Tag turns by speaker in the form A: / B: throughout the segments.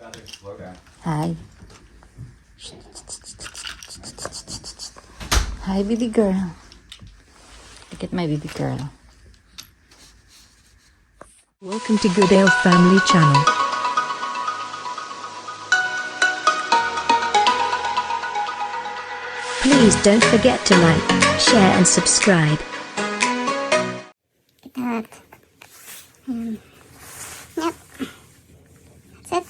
A: Slow down.
B: Hi. Hi, baby girl. Look at my baby girl.
C: Welcome to Goodale Family Channel. Please don't forget to like, share and subscribe.
D: That. Yep. That's it.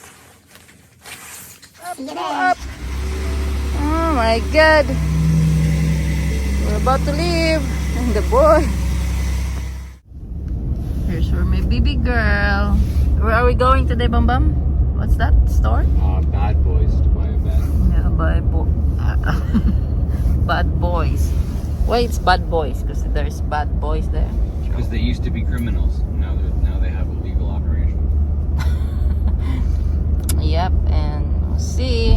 D: See you there.
B: Oh my god. We're about to leave. And the boy. Here's for my baby girl. Where are we going today, Bum Bum? What's that store?
A: Bad Boys to buy a bed.
B: Yeah, bad boys. Why it's bad boys? Because there's bad boys there.
A: Because they used to be criminals. Now they have a legal operation.
B: Yep, and we'll see.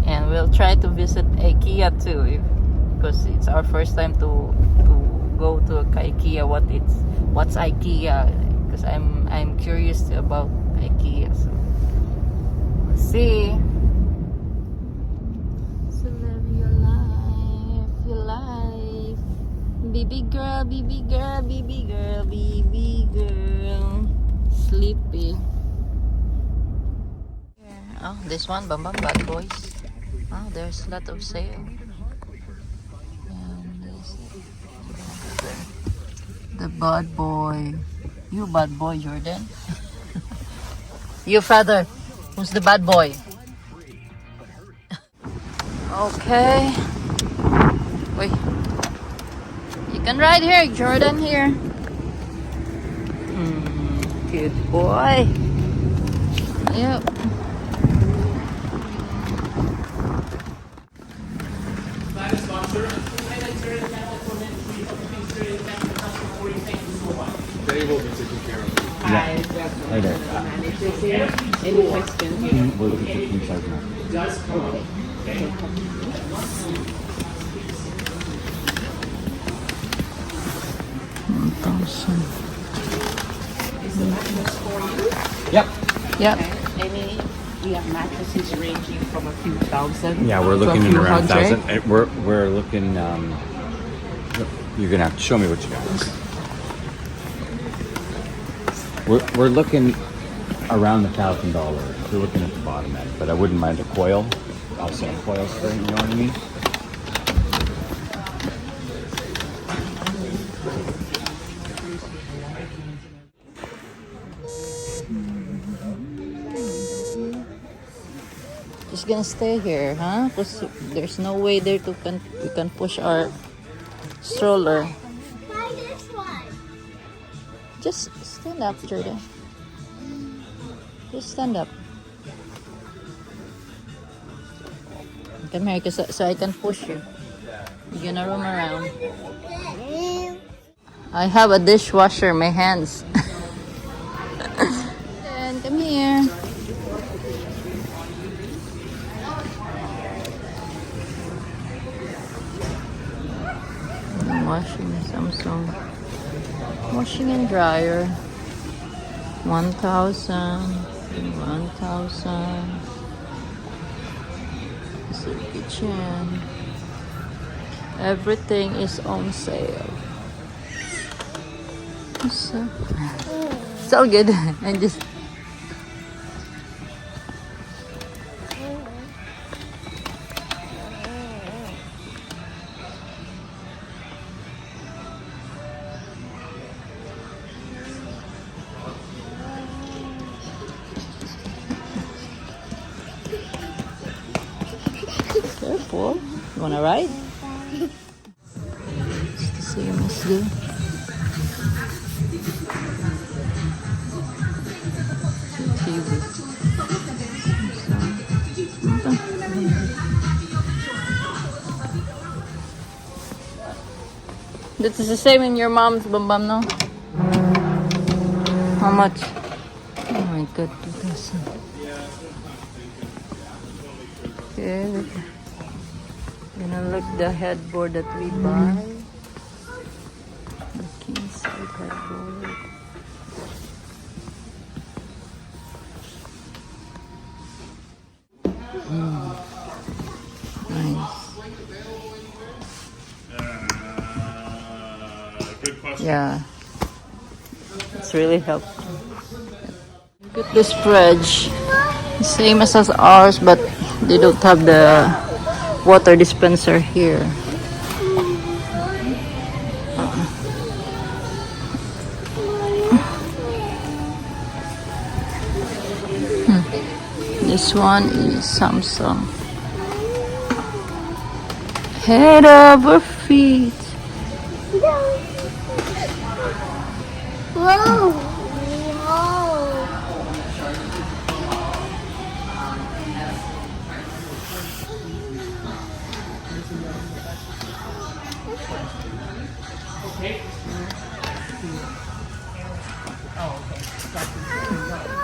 B: And we'll try to visit IKEA too, because it's our first time to go to IKEA. What's IKEA? Because I'm curious about IKEA. So we'll see. So live your life, baby girl, baby girl, baby girl, baby girl, sleepy. Oh, this one, Bum Bum, Bad Boys. Oh, there's a lot of sale. And this, the bad boy. You bad boy, Jordan. You father. Who's the bad boy? Okay. Wait. You can ride here, Jordan, here. Good boy. Yep.
A: They will be taken care of.
E: Hi,
A: Right there.
E: managers here. Any questions?
A: We're looking for king size now.
E: Okay. Is the mattress for you?
A: Yep.
B: Yep.
E: We have mattresses ranging from a few thousand.
A: Yeah, we're
E: to a
A: looking at
E: few
A: around
E: hundred.
A: 1,000. We're looking. You're gonna have to show me what you got. We're looking around $1,000. We're looking at the bottom end, but I wouldn't mind a coil. Also a coil spring. You know what I mean?
B: Just gonna stay here, huh? Because there's no way there we can push our stroller.
D: Try this one.
B: Just stand up, Jordan. Just stand up. Come here, so I can push you. You're gonna roam around. I have a dishwasher, my hands. And come here. Washing Samsung. Washing and dryer. 1,000. 1,000. This is the kitchen. Everything is on sale. So, it's all good. And just careful. You wanna ride? It's the same as the TV. This is the same in your mom's Bum Bum, no? How much? Oh my god, 2,000. Okay. Gonna look the headboard that we buy. The king size headboard. Nice.
F: Good question.
B: Yeah. It's really helpful. Look at this fridge. Same as ours, but they don't have the water dispenser here. This one is Samsung. Head over feet.
D: Whoa. Whoa.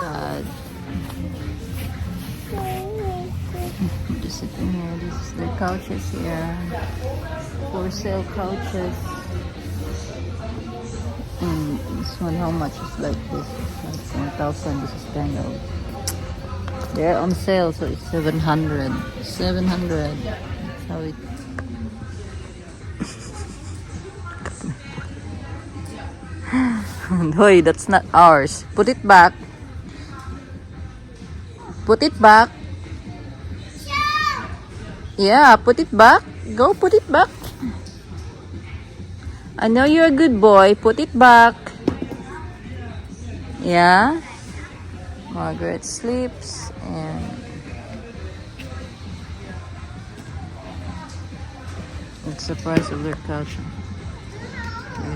B: God. Just sitting here. This is the couches here. For sale couches. And this one, how much is like this? Like 1,000. This is kind of. They're on sale, so it's 700. 700. That's how it. Hoy, that's not ours. Put it back. Put it back. Yeah, put it back. Go put it back. I know you're a good boy. Put it back. Yeah. Margaret sleeps and it's the price of their couch. Okay,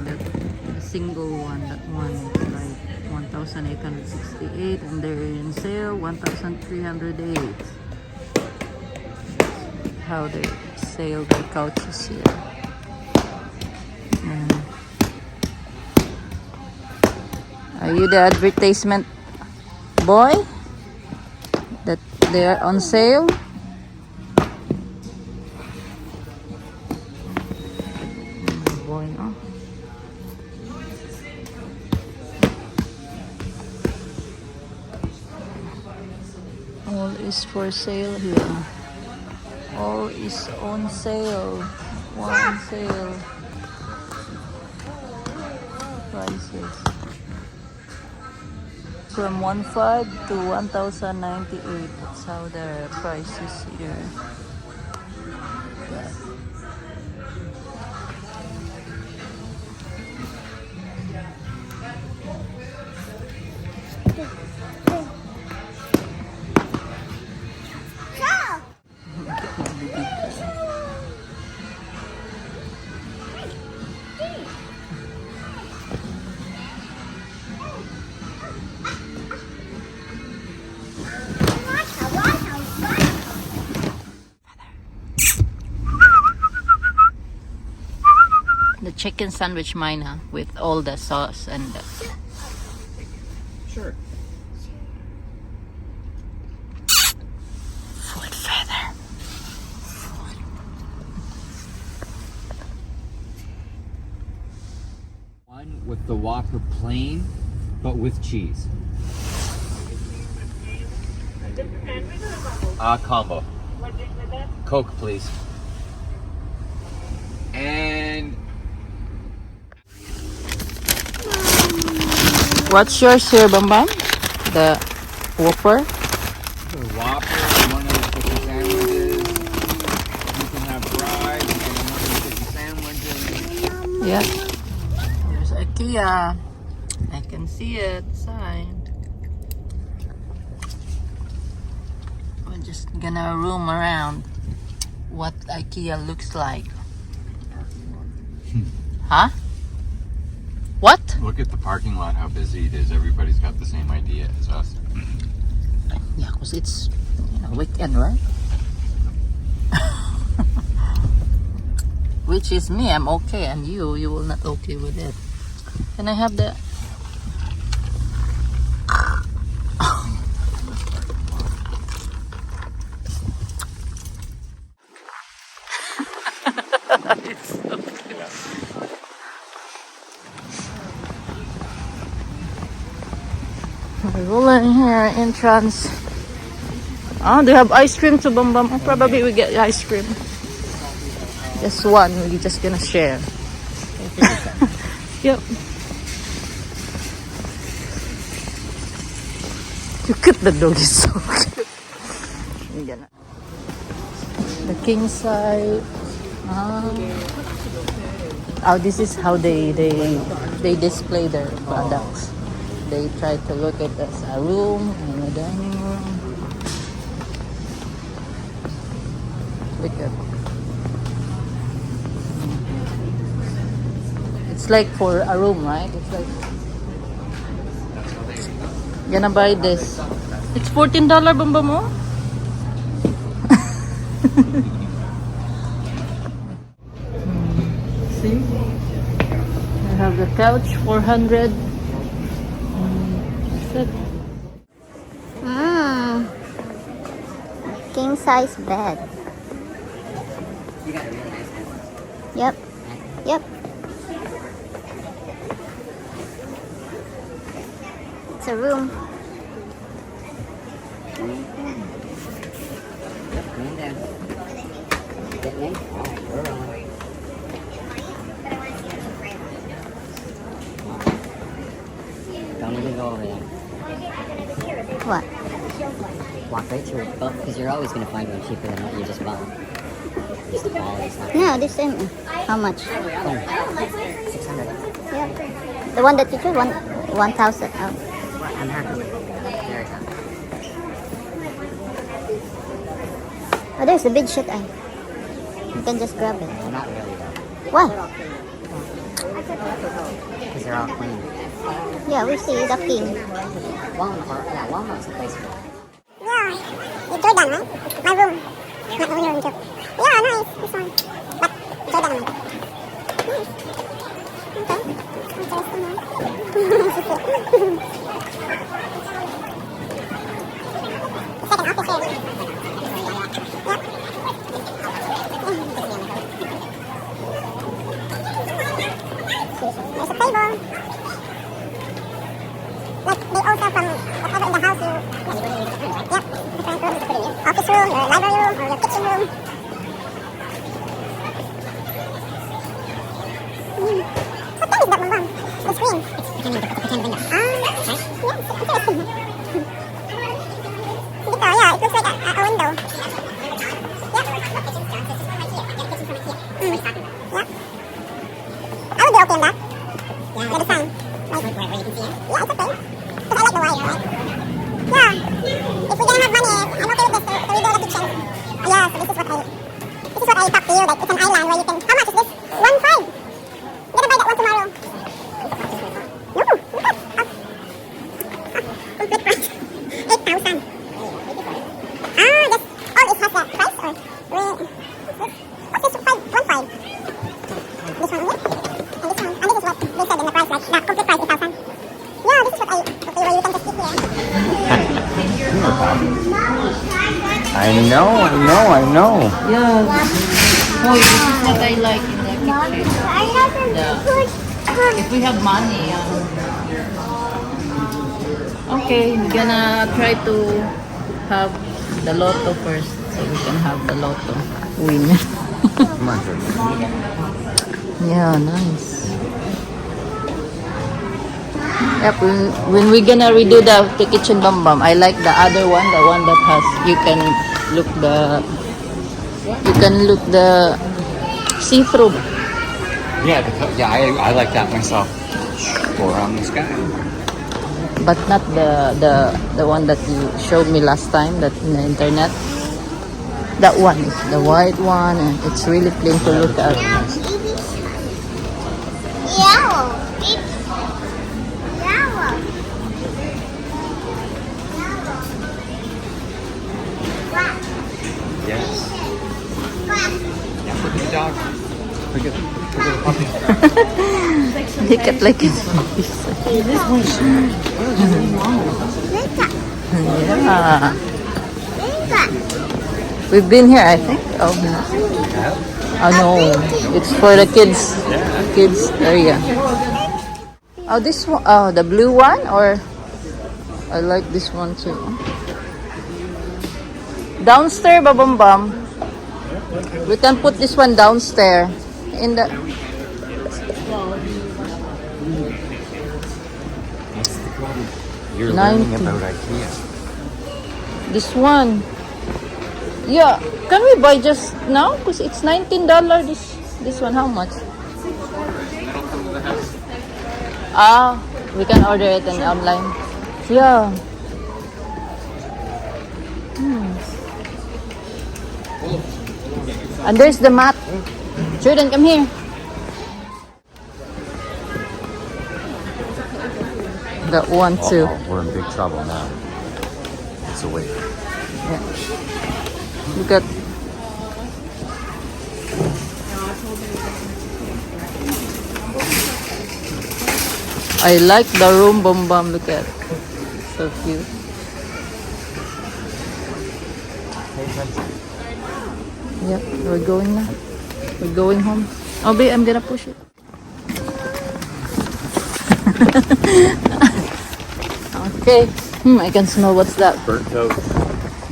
B: the single one, that one is like 1,868 and they're in sale 1,308. How they sell their couches here. Are you the advertisement boy? That they are on sale? Boy, no? All is for sale here. All is on sale. One sale. Prices. From 1,500 to 1,098. That's how the price is here. Yeah. The chicken sandwich mine, huh? With all the sauce and the...
A: Sure.
B: Foot feather.
A: One with the Whopper plain, but with cheese. Combo. Coke, please. And
B: What's yours here, Bambam? The Whopper?
A: the Whopper, one of the chicken sandwiches. You can have fries and one of the chicken sandwiches.
B: Yeah. There's IKEA. I can see it. Sign. We're just gonna roam around what IKEA looks like. Huh? What?
A: Look at the parking lot, how busy it is. Everybody's got the same idea as us.
B: Yeah, because it's weekend, right? Which is me, I'm okay, and you will not okay with it. Can I have the... It's okay. We're rolling here, entrance. Oh, they have ice cream to Bam Bam. Oh, probably we get ice cream. Just one. We're just gonna share. Yep. Look at the dog, is so cute. Yan. The king size. Oh, this is how they display their products. They try to look at as a room and a dining room. Look at. It's like for a room, right? It's like. Gonna buy this. It's $14, Bamba mo? See? I have the couch, 400. That's it.
D: King size bed. Yep. Yep. It's a room.
F: Don't even go over there.
D: What?
F: Walk right through it. Because you're always going to find one cheaper than what you just bought. Just the quality's not.
D: No, this same. How much?
F: 600.
D: Yeah. The one that you chose, 1,000. Oh.
F: I'm happy with it. Very happy.
D: Oh, there's the bed sheet. You can just grab it.
F: Well, not really though.
D: Why?
F: Because they're all clean.
D: Yeah, we see the king.
F: Walmart's the place for it.
D: Yeah, you Jordan, right? My room. Not only room too. Yeah, nice. This one. But Jordan one. Nice. Okay. Interesting. Second office here. Yep. There's a table. Like they also from whatever in the house you. Yep. Different rooms. Office room, your library room, or your kitchen room. What time is that one, Mom? The screen. Yes, interesting. Dito, yeah, it looks like a window. Yep. Yeah. I would be okay on that. The design. Like, yeah, it's okay. Because I like the wire, right? Yeah. If we're gonna have money, I'm okay with this to redo the kitchen. Yeah, so this is what I talked to you. Like, it's an island where you can. How much is this? 1.5. I'm gonna buy that one tomorrow. No, look at complete price. 8,000. That's all it has the price or what's this? 1.5. This one only? And this one. And this is what they said in the price, like the complete price 8,000. Yeah, this is what okay, well you can just keep here.
A: I know.
B: Yeah. Oh, this is what I like in the kitchen. If we have money. Okay, we're gonna try to have the lotto first. So we can have the lotto win.
A: Come on, Jordan.
B: Yeah, nice. Yep, when we're gonna redo the kitchen Bam Bam, I like the other one, the one that has you can look the see-through.
A: Yeah, I like that myself. Or on the sky.
B: But not the one that you showed me last time that in the internet. That one, the white one, and it's really clean to look at.
D: Yellow.
A: Yes. Yeah, look at the dog. Look at the puppy.
B: Look at like it. Yeah. We've been here, I think. Oh no, it's for the kids area. Oh, this one. Oh, the blue one, or I like this one too. Downstairs, Babumbam. We can put this one downstairs. In the...
A: You're
B: 90.
A: learning about IKEA.
B: This one. Yeah. Can we buy just now? Because it's $19. This one, how much? Ah, we can order it in online. Yeah. And there's the mat. Jordan, come here. That one too.
A: Uh-oh, we're in big trouble now. It's away.
B: Yeah. Look at. I like the room, Bum. Look at. So cute. Yep, we're going now. We're going home. Oh, babe, I'm gonna push it. Okay. I can smell what's that.
A: Burnt toast.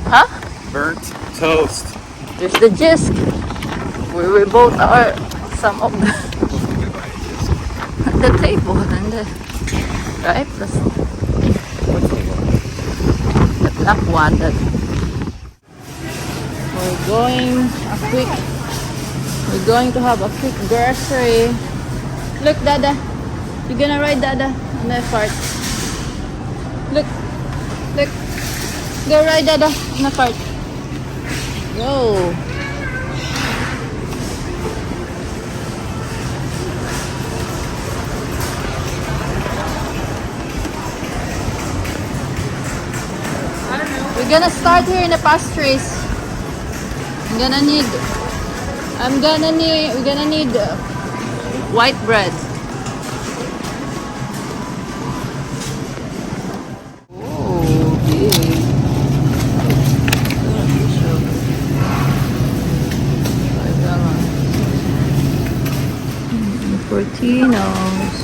B: Huh?
A: Burnt toast.
B: There's the disc. Where we both are. Some of the table and the right. The black one. We're going to have a quick grocery. Look, Dada. You're gonna ride Dada on that part. Look. Go ride Dada on the part. Go. We're gonna start here in the pastries. We're gonna need white bread. Oh, big. Portinos.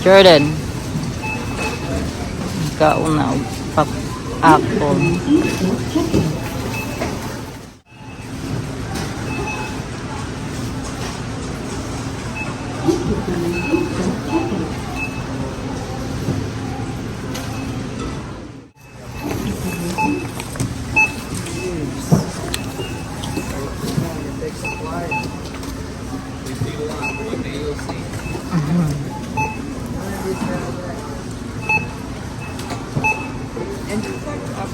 B: Jordan. Ikaw na apple.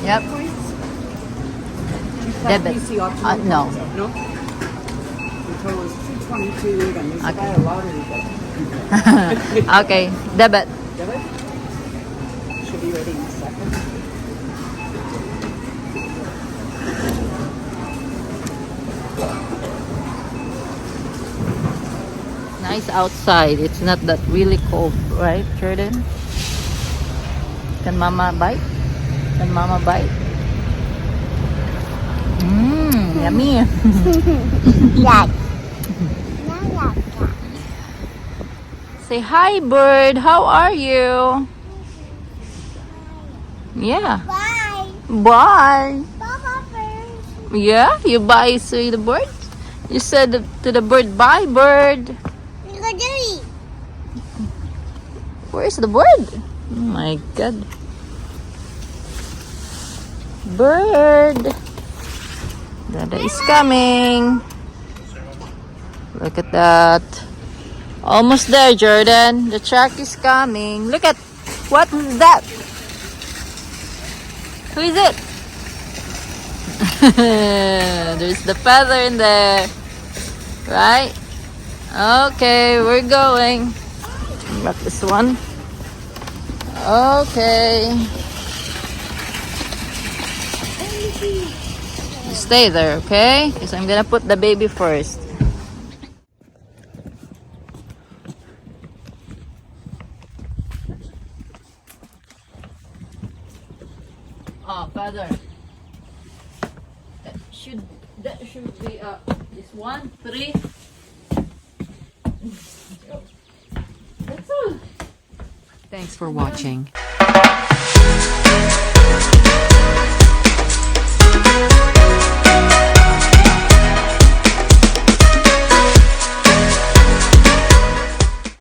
B: Yep. Debit. No.
E: No? The total is 222, then there's a guy a lottery bet.
B: Okay. Debit.
E: Debit? Should be ready in a second.
B: Nice outside. It's not that really cold, right, Jordan? Can Mama bite? Can Mama bite? Yummy.
D: Yuck.
B: Say hi, bird. How are you? Yeah.
D: Bye.
B: Bye.
D: Bye, bird.
B: Yeah, you bye to the bird? You said to the bird, bye, bird. Where's the bird? Oh my God. Bird. Dada is coming. Look at that. Almost there, Jordan. The truck is coming. Look at what is that? Who is it? There's the feather in there. Right? Okay, we're going. Got this one. Okay. You stay there, okay? Because I'm gonna put the baby first. Oh, feather. That should be this one, 3.
G: Thanks for watching.